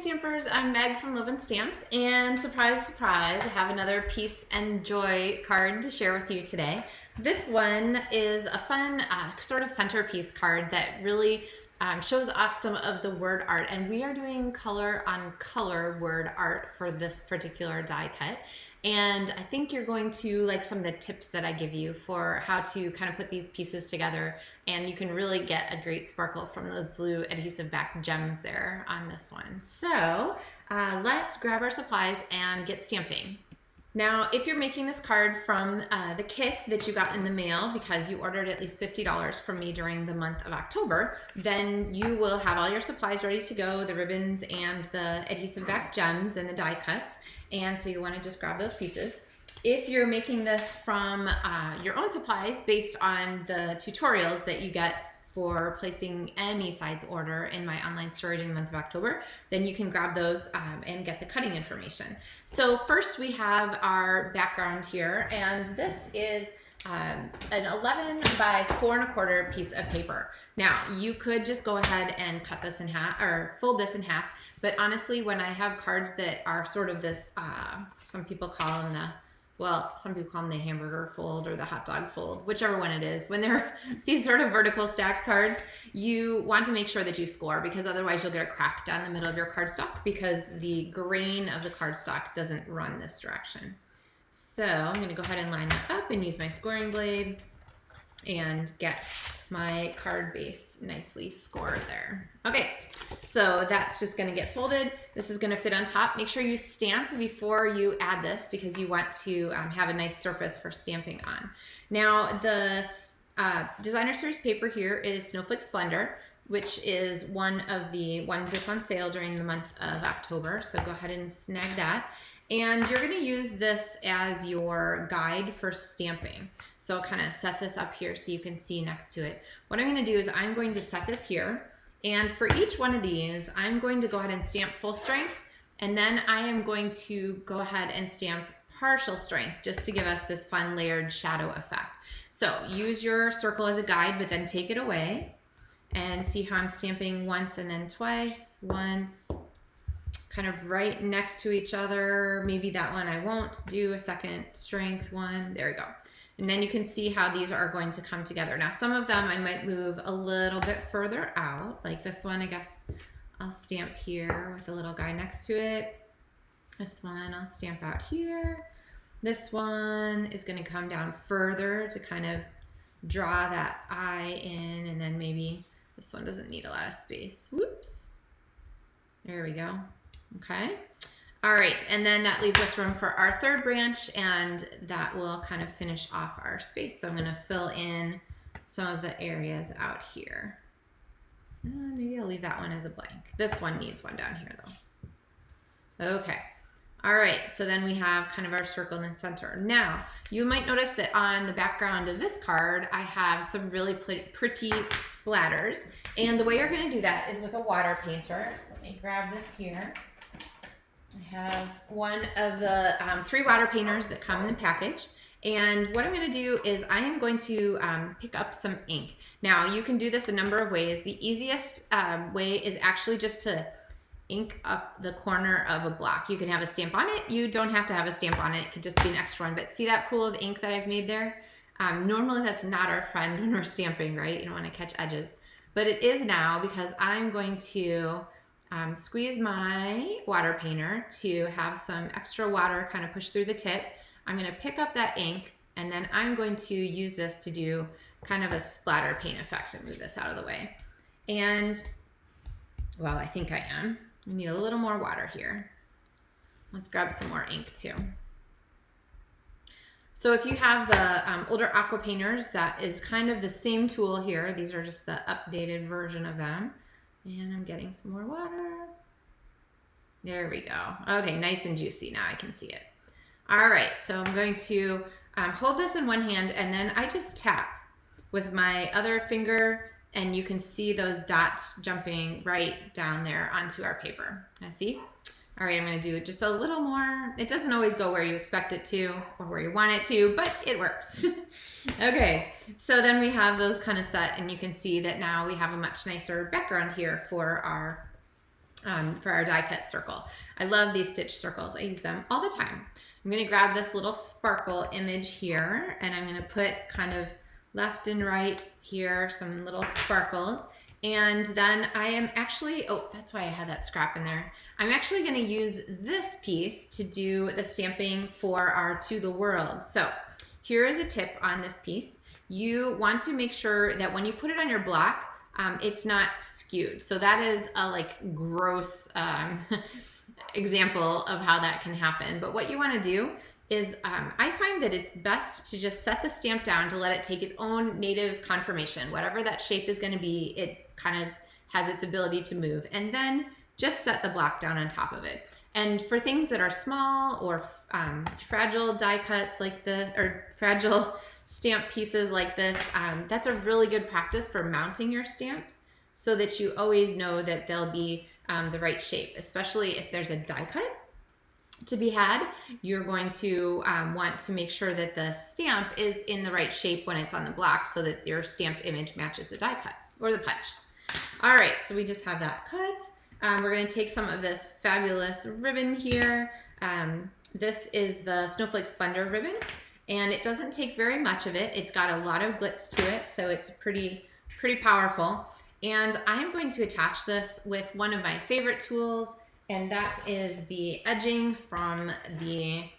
Stampers, I'm Meg from LovenStamps, and surprise, surprise, I have another Peace and Joy card to share with you today. This one is a fun sort of centerpiece card that really shows off some of the word art, and we are doing color on color word art for this particular die cut. And I think you're going to like some of the tips that I give you for how to kind of put these pieces together, and you can really get a great sparkle from those blue adhesive back gems there on this one. So let's grab our supplies and get stamping. Now, if you're making this card from the kit that you got in the mail because you ordered at least $50 from me during the month of October, then you will have all your supplies ready to go, the ribbons and the adhesive back gems and the die cuts. And so you want to just grab those pieces. If you're making this from your own supplies based on the tutorials that you get for placing any size order in my online store during the month of October, then you can grab those and get the cutting information. So first we have our background here, and this is an 11 by 4 1/4 piece of paper. Now you could just go ahead and cut this in half or fold this in half, but honestly, when I have cards that are sort of this, some people call them the hamburger fold or the hot dog fold, whichever one it is. When they're these sort of vertical stacked cards, you want to make sure that you score, because otherwise you'll get a crack down the middle of your cardstock because the grain of the cardstock doesn't run this direction. So I'm going to go ahead and line that up and use my scoring blade and get my card base nicely scored there. Okay, so that's just going to get folded. This is going to fit on top. Make sure you stamp before you add this because you want to have a nice surface for stamping on. Now the designer series paper here is Snowflake Splendor, which is one of the ones that's on sale during the month of October. So go ahead and snag that. And you're going to use this as your guide for stamping. So I'll kind of set this up here so you can see next to it. What I'm going to do is I'm going to set this here. And for each one of these, I'm going to go ahead and stamp full strength. And then I am going to go ahead and stamp partial strength just to give us this fun layered shadow effect. So use your circle as a guide, but then take it away and see how I'm stamping once and then twice, once, kind of right next to each other. Maybe that one I won't do a second strength one. There we go. And then you can see how these are going to come together. Now some of them I might move a little bit further out, like this one I guess I'll stamp here with a little guy next to it. This one I'll stamp out here. This one is going to come down further to kind of draw that eye in, and then maybe this one doesn't need a lot of space. Whoops. There we go. Okay. All right. And then that leaves us room for our third branch, and that will kind of finish off our space. So I'm going to fill in some of the areas out here. Maybe I'll leave that one as a blank. This one needs one down here though. Okay. All right. So then we have kind of our circle in the center. Now you might notice that on the background of this card, I have some really pretty splatters. And the way you're going to do that is with a water painter. So let me grab this here. I have one of the 3 water painters that come in the package. And what I'm going to do is I am going to pick up some ink. Now you can do this a number of ways. The easiest way is actually just to ink up the corner of a block. You can have a stamp on it. You don't have to have a stamp on it. It could just be an extra one. But see that pool of ink that I've made there? Normally that's not our friend when we're stamping, right? You don't want to catch edges. But it is now, because I'm going to squeeze my water painter to have some extra water kind of push through the tip. I'm going to pick up that ink, and then I'm going to use this to do kind of a splatter paint effect and move this out of the way. And, well, I think I am. We need a little more water here. Let's grab some more ink too. So if you have the older aqua painters, that is kind of the same tool here. These are just the updated version of them. And I'm getting some more water. There we go. Okay, nice and juicy. Now I can see it. All right, so I'm going to hold this in one hand, and then I just tap with my other finger, and you can see those dots jumping right down there onto our paper. I see? All right, I'm going to do just a little more. It doesn't always go where you expect it to or where you want it to, but it works. Okay, so then we have those kind of set, and you can see that now we have a much nicer background here for our for our die cut circle. I love these stitch circles. I use them all the time. I'm going to grab this little sparkle image here, and I'm going to put kind of left and right here, some little sparkles. And then I am actually, oh, that's why I had that scrap in there. I'm actually going to use this piece to do the stamping for our To the World. So here is a tip on this piece. You want to make sure that when you put it on your block, it's not skewed. So that is a like gross example of how that can happen. But what you want to do is I find that it's best to just set the stamp down to let it take its own native conformation. Whatever that shape is going to be, it kind of has its ability to move. And then just set the block down on top of it. And for things that are small or fragile die cuts like this, or fragile stamp pieces like this, that's a really good practice for mounting your stamps so that you always know that they'll be the right shape, especially if there's a die cut to be had. You're going to want to make sure that the stamp is in the right shape when it's on the block so that your stamped image matches the die cut or the punch. All right, so we just have that cut. We're going to take some of this fabulous ribbon here. This is the Snowflake Splendor ribbon, and it doesn't take very much of it. It's got a lot of glitz to it, so it's pretty powerful. And I'm going to attach this with one of my favorite tools, and that is the edging from a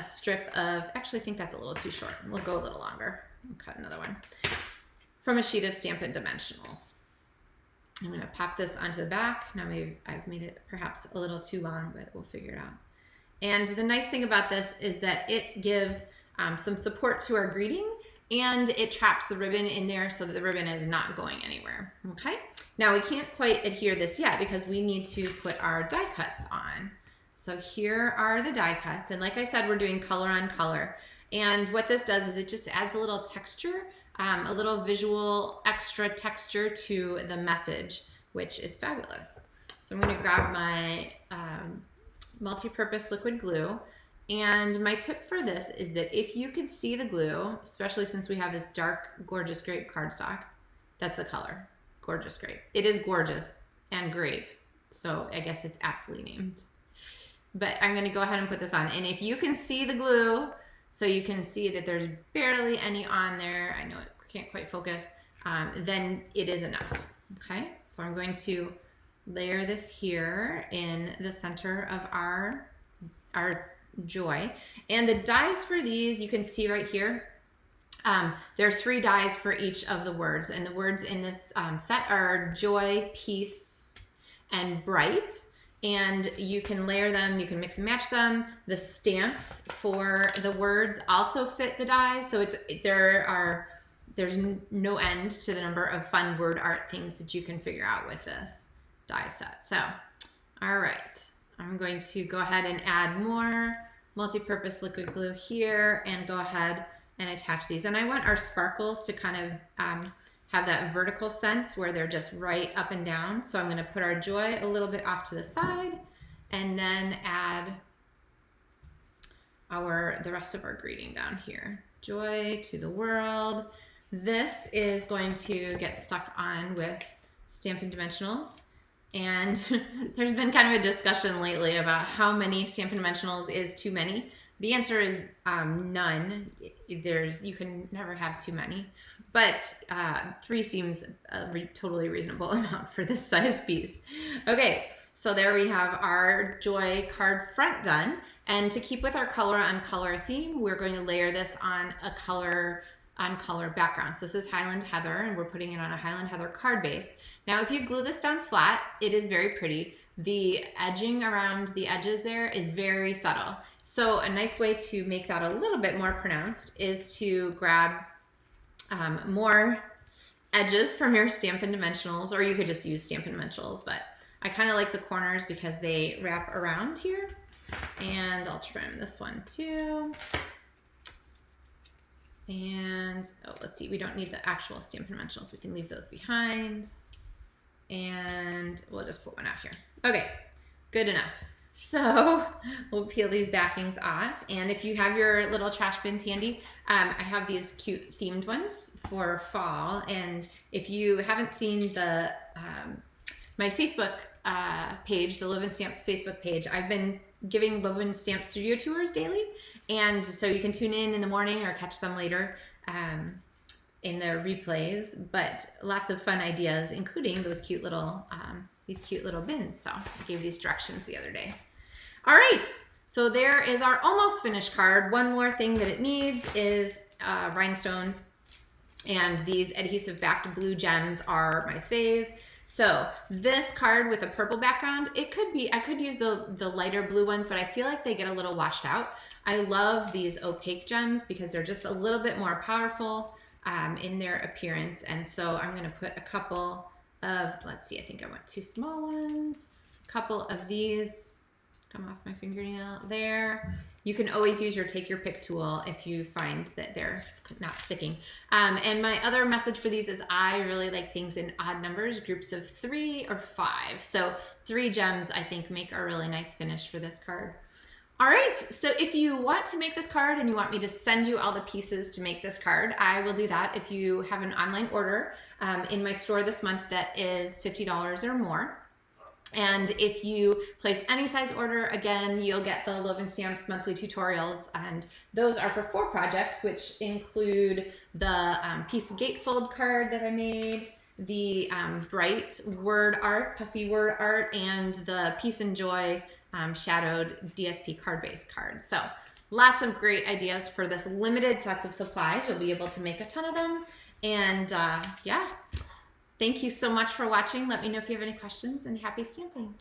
strip of, actually I think that's a little too short. We'll go a little longer. We'll cut another one. From a sheet of Stampin' Dimensionals. I'm going to pop this onto the back. Now maybe I've made it perhaps a little too long, but we'll figure it out. And the nice thing about this is that it gives some support to our greeting, and it traps the ribbon in there so that the ribbon is not going anywhere. Okay. Now we can't quite adhere this yet because we need to put our die cuts on. So here are the die cuts. And like I said, we're doing color on color. And what this does is it just adds a little texture, a little visual extra texture to the message, which is fabulous. So I'm going to grab my multi-purpose liquid glue. And my tip for this is that if you could see the glue, especially since we have this dark, gorgeous grape cardstock, that's the color. Gorgeous grape. It is gorgeous and grape, so I guess it's aptly named. But I'm going to go ahead and put this on. And if you can see the glue, so you can see that there's barely any on there, I know it can't quite focus, then it is enough. Okay, so I'm going to layer this here in the center of our joy. And the dies for these, you can see right here, there are 3 dies for each of the words, and the words in this set are joy, peace, and bright. And you can layer them, you can mix and match them. The stamps for the words also fit the dies, so there's no end to the number of fun word art things that you can figure out with this die set. So, all right, I'm going to go ahead and add more multi-purpose liquid glue here and go ahead and attach these. And I want our sparkles to kind of have that vertical sense where they're just right up and down. So I'm going to put our joy a little bit off to the side and then add the rest of our greeting down here. Joy to the world. This is going to get stuck on with Stampin' Dimensionals. And there's been kind of a discussion lately about how many Stampin' Dimensionals is too many. The answer is none. You can never have too many. But 3 seems a totally reasonable amount for this size piece. Okay, so there we have our Joy card front done. And to keep with our color on color theme, we're going to layer this on a color on color background. So this is Highland Heather, and we're putting it on a Highland Heather card base. Now, if you glue this down flat, it is very pretty. The edging around the edges there is very subtle. So a nice way to make that a little bit more pronounced is to grab more edges from your Stampin' Dimensionals, or you could just use Stampin' Dimensionals, but I kind of like the corners because they wrap around here. And I'll trim this one too. And, oh, let's see, we don't need the actual Stampin' Dimensionals. We can leave those behind. And we'll just put one out here. Okay, good enough. So we'll peel these backings off. And if you have your little trash bins handy, I have these cute themed ones for fall. And if you haven't seen the my Facebook page, the LovenStamps Facebook page, I've been giving LovenStamps studio tours daily. And so you can tune in the morning or catch them later in their replays. But lots of fun ideas, including those cute little these cute little bins. So I gave these directions the other day. All right, so there is our almost finished card. One more thing that it needs is rhinestones, and these adhesive backed blue gems are my fave. So this card with a purple background, it could be, I could use the lighter blue ones, but I feel like they get a little washed out. I love these opaque gems because they're just a little bit more powerful in their appearance. And so I'm gonna put a couple of, let's see, I think I want 2 small ones, a couple of these, come off my fingernail there. You can always use your take your pick tool if you find that they're not sticking. And my other message for these is I really like things in odd numbers, groups of 3 or 5. So 3 gems I think make a really nice finish for this card. All right, so if you want to make this card and you want me to send you all the pieces to make this card, I will do that if you have an online order in my store this month that is $50 or more. And if you place any size order, again, you'll get the LovenStamps monthly tutorials, and those are for 4 projects, which include the piece gatefold card that I made, the bright word art, puffy word art, and the Peace and Joy shadowed DSP card-based card. So lots of great ideas for this limited sets of supplies. You'll be able to make a ton of them. And yeah. Thank you so much for watching. Let me know if you have any questions, and happy stamping.